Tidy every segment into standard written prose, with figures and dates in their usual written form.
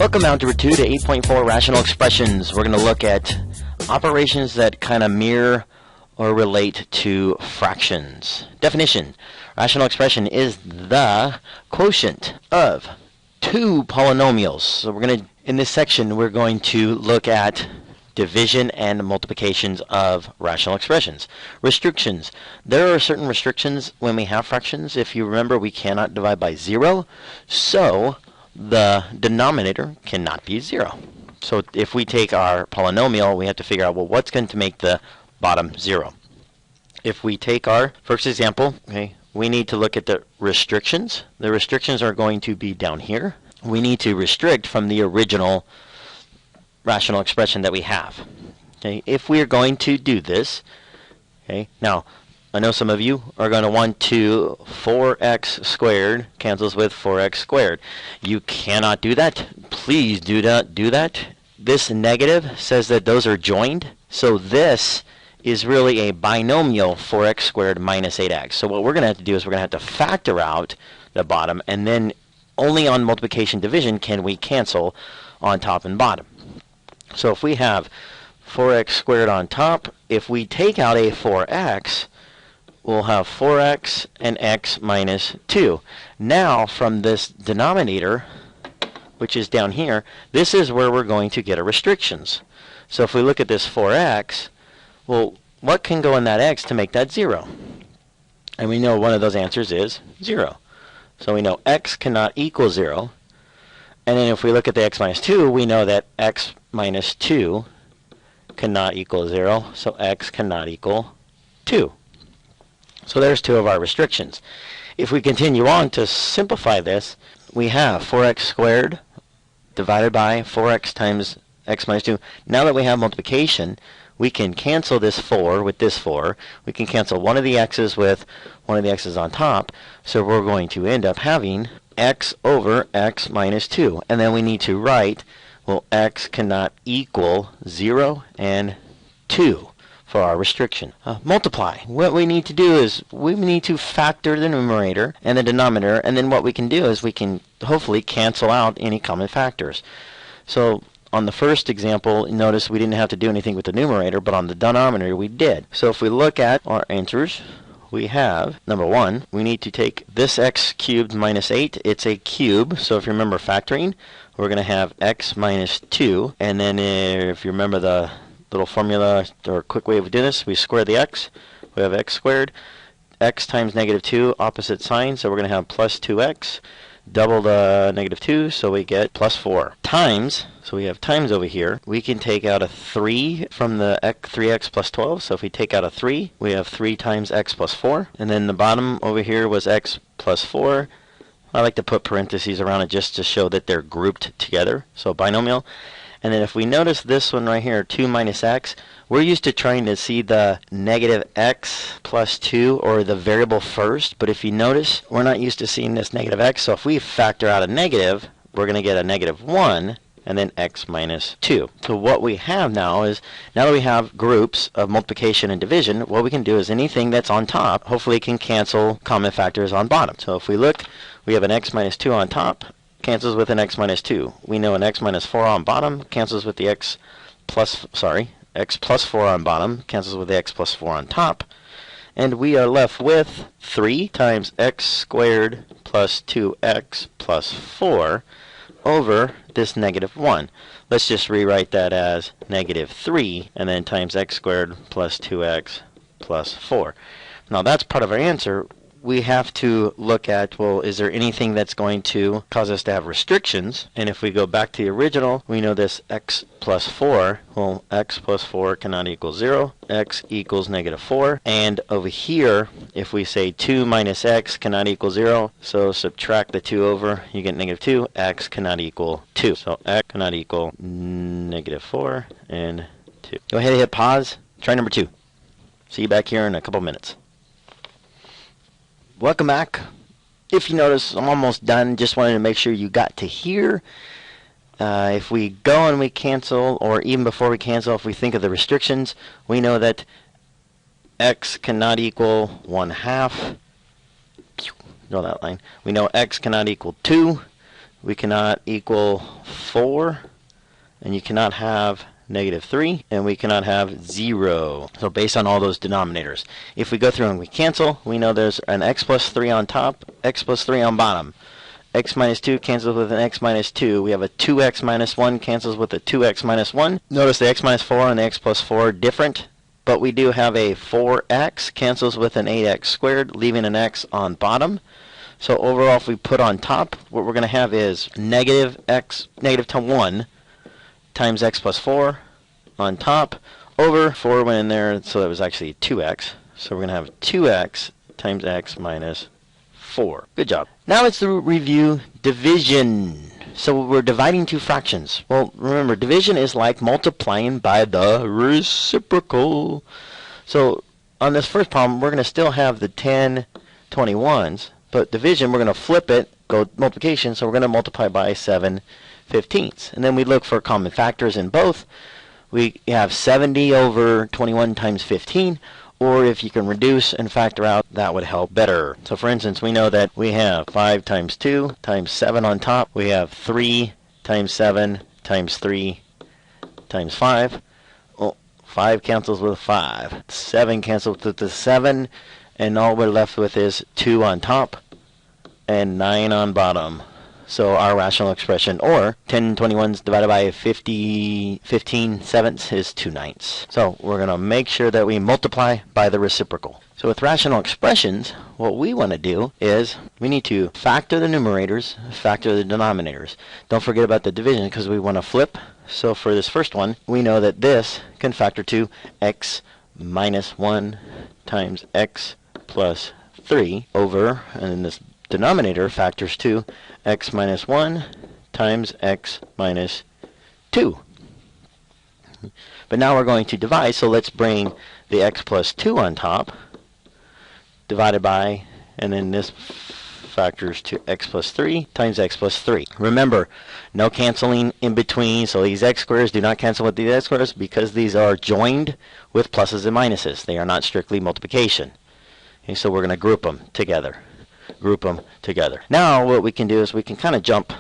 Welcome, Algebra 2 to 8.4 Rational Expressions. We're going to look at operations that kind of mirror or relate to fractions. Definition: rational expression is the quotient of two polynomials. So in this section, we're going to look at division and multiplications of rational expressions. Restrictions. There are certain restrictions when we have fractions. If you remember, we cannot divide by 0, so the denominator cannot be 0. So if we take our polynomial, we have to figure out, well, what's going to make the bottom 0? If we take our first example, we need to look at the restrictions. The restrictions are going to be down here. We need to restrict from the original rational expression that we have. If we are going to do this, now I know some of you are going to want to 4x squared cancels with 4x squared. You cannot do that. Please do not do that. This negative says that those are joined. So this is really a binomial 4x squared minus 8x. So what we're going to have to do is we're going to have to factor out the bottom, and then only on multiplication division can we cancel on top and bottom. So if we have 4x squared on top, if we take out a 4x, we'll have 4x and x minus 2. Now from this denominator, which is down here, this is where we're going to get our restrictions. So if we look at this 4x, well, what can go in that x to make that 0? And we know one of those answers is 0. So we know x cannot equal 0. And then if we look at the x minus 2, we know that x minus 2 cannot equal 0. So x cannot equal 2. So there's two of our restrictions. If we continue on to simplify this, we have 4x squared divided by 4x times x minus 2. Now that we have multiplication, we can cancel this 4 with this 4. We can cancel one of the x's with one of the x's on top. So we're going to end up having x over x minus 2. And then we need to write, well, x cannot equal 0 and 2 for our restriction. Multiply. What we need to do is we need to factor the numerator and the denominator, and then what we can do is we can hopefully cancel out any common factors. So on the first example, notice we didn't have to do anything with the numerator, but on the denominator we did. So if we look at our answers, we have, number 1, we need to take this x cubed minus 8. It's a cube, so if you remember factoring, we're going to have x minus 2, and then if you remember the little formula or quick way of doing this, we square the x, we have x squared. X times negative 2, opposite sign, so we're going to have plus 2x. Double the negative 2, so we get plus 4. Times, so we have times over here. We can take out a 3 from the 3x plus 12, so if we take out a 3, we have 3 times x plus 4. And then the bottom over here was x plus 4. I like to put parentheses around it just to show that they're grouped together, so binomial. And then if we notice this one right here, 2 minus x, we're used to trying to see the negative x plus 2 or the variable first. But if you notice, we're not used to seeing this negative x. So if we factor out a negative, we're going to get a negative 1 and then x minus 2. So what we have now is, now that we have groups of multiplication and division, what we can do is anything that's on top, hopefully can cancel common factors on bottom. So if we look, we have an x minus 2 on top. Cancels with an x minus 2. We know an x minus 4 on bottom cancels with the x plus 4 on bottom cancels with the x plus 4 on top. And we are left with 3 times x squared plus 2x plus 4 over this negative 1. Let's just rewrite that as negative 3 and then times x squared plus 2x plus 4. Now that's part of our answer. We have to look at, well, is there anything that's going to cause us to have restrictions? And if we go back to the original, we know this x plus 4. Well, x plus 4 cannot equal 0. X equals negative 4. And over here, if we say 2 minus x cannot equal 0, so subtract the 2 over, you get negative 2. X cannot equal 2. So x cannot equal negative 4 and 2. Go ahead and hit pause. Try number 2. See you back here in a couple minutes. Welcome back. If you notice, I'm almost done. Just wanted to make sure you got to here. If we go and we cancel, or even before we cancel, if we think of the restrictions, we know that x cannot equal 1/2. Draw that line. We know x cannot equal 2. we cannot equal 4, and you cannot have negative 3, and we cannot have 0. So based on all those denominators, if we go through and we cancel, we know there's an x plus 3 on top, x plus 3 on bottom. X minus 2 cancels with an x minus 2. We have a 2x minus 1 cancels with a 2x minus 1. Notice the x minus 4 and the x plus 4 are different, but we do have a 4x cancels with an 8x squared, leaving an x on bottom. So overall, if we put on top, what we're going to have is negative 1 times x plus 4 on top, over 4 went in there, so it was actually 2x. So we're going to have 2x times x minus 4. Good job. Now let's review division. So we're dividing two fractions. Well, remember, division is like multiplying by the reciprocal. So on this first problem, we're going to still have the 10/21s, but division, we're going to flip it, go multiplication, so we're going to multiply by 7/15. And then we look for common factors in both. We have 70 over 21 times 15, or if you can reduce and factor out, that would help better. So for instance, we know that we have 5 times 2 times 7 on top. We have 3 times 7 times 3 times 5. Well, 5 cancels with 5. 7 cancels with the 7, and all we're left with is 2 on top and 9 on bottom. So our rational expression, or 10/21s divided by 15 sevenths, is 2/9. So we're going to make sure that we multiply by the reciprocal. So with rational expressions, what we want to do is we need to factor the numerators, factor the denominators. Don't forget about the division because we want to flip. So for this first one, we know that this can factor to x minus 1 times x plus 3 over, and then this denominator factors to x minus 1 times x minus 2. But now we're going to divide, so let's bring the x plus 2 on top, divided by, and then this factors to x plus 3 times x plus 3. Remember, no canceling in between, so these x squares do not cancel with these x squares because these are joined with pluses and minuses. They are not strictly multiplication. Okay, so we're going to group them together. Group them together. Now what we can do is we can kind of jump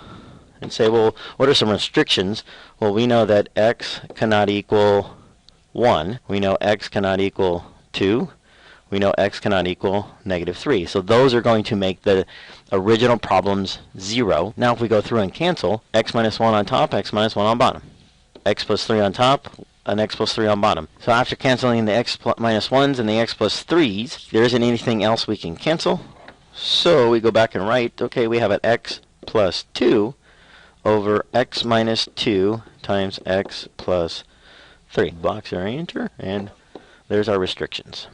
and say, well, what are some restrictions? Well, we know that x cannot equal 1. We know x cannot equal 2. We know x cannot equal negative 3. So those are going to make the original problems 0. Now if we go through and cancel, x minus 1 on top, x minus 1 on bottom. X plus 3 on top, and x plus 3 on bottom. So after canceling the x minus 1s and the x plus 3s, there isn't anything else we can cancel. So we go back and write, okay, we have an x plus 2 over x minus 2 times x plus 3. Box or enter, and there's our restrictions.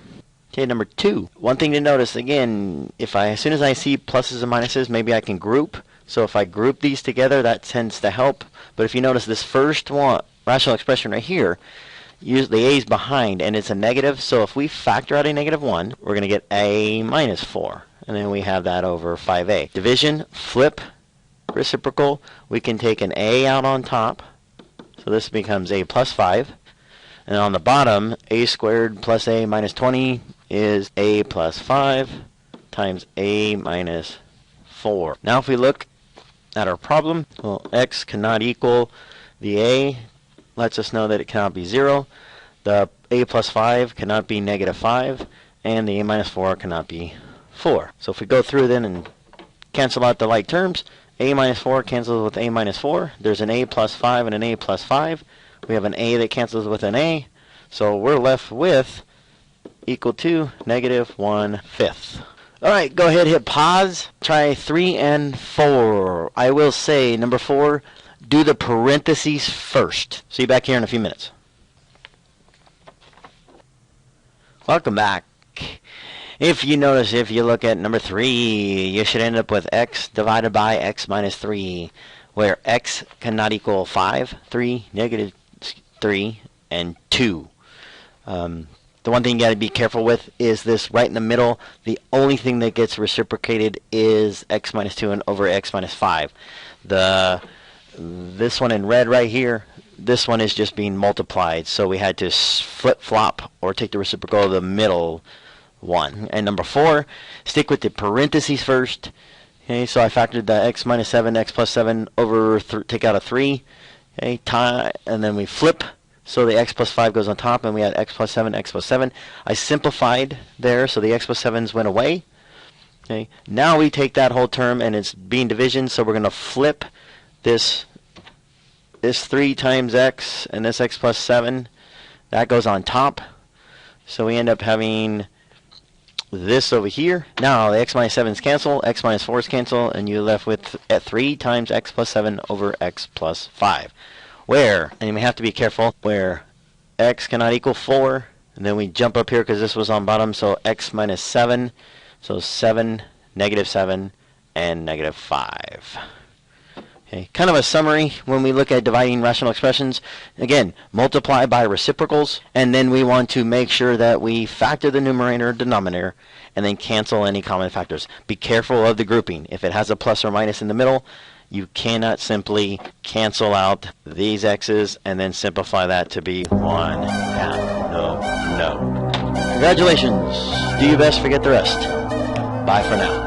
Okay, number 2. One thing to notice, again, as soon as I see pluses and minuses, maybe I can group. So if I group these together, that tends to help. But if you notice this first one, rational expression right here, usually a is behind, and it's a negative. So if we factor out a negative 1, we're going to get a minus 4. And then we have that over 5a. Division, flip, reciprocal. We can take an a out on top. So this becomes a plus 5. And on the bottom, a squared plus a minus 20 is a plus 5 times a minus 4. Now if we look at our problem, well, x cannot equal the a. Lets us know that it cannot be 0. The a plus 5 cannot be negative 5. And the a minus 4 cannot be 4. So if we go through then and cancel out the like terms, a minus 4 cancels with a minus 4. There's an a plus 5 and an a plus 5. We have an a that cancels with an a. So we're left with equal to negative 1/5. Alright, go ahead, hit pause. Try 3 and 4. I will say, number 4, do the parentheses first. See you back here in a few minutes. Welcome back. If you notice, if you look at number 3, you should end up with x divided by x minus 3, where x cannot equal 5, 3, negative 3, and 2. The one thing you got to be careful with is this right in the middle. The only thing that gets reciprocated is x minus 2 and over x minus 5. This one in red right here, this one is just being multiplied. So we had to flip-flop or take the reciprocal of the middle one. And number 4, stick with the parentheses first. Okay, so I factored the x minus 7, x plus 7 over, take out a 3. Okay, and then we flip. So the x plus 5 goes on top, and we had x plus 7, x plus 7. I simplified there, so the x plus 7s went away. Okay, now we take that whole term, and it's being division, so we're going to flip this 3 times x, and this x plus 7. That goes on top. So we end up having this over here. Now the x minus 7's cancel, x minus 4's cancel, and you're left with 3 times x plus 7 over x plus 5. Where, and you may have to be careful, where x cannot equal 4, and then we jump up here because this was on bottom, so x minus 7, so 7, negative 7, and negative 5. Okay, kind of a summary when we look at dividing rational expressions. Again, multiply by reciprocals, and then we want to make sure that we factor the numerator and denominator, and then cancel any common factors. Be careful of the grouping. If it has a plus or minus in the middle, you cannot simply cancel out these x's and then simplify that to be 1/2. No, no. Congratulations. Do your best, forget the rest. Bye for now.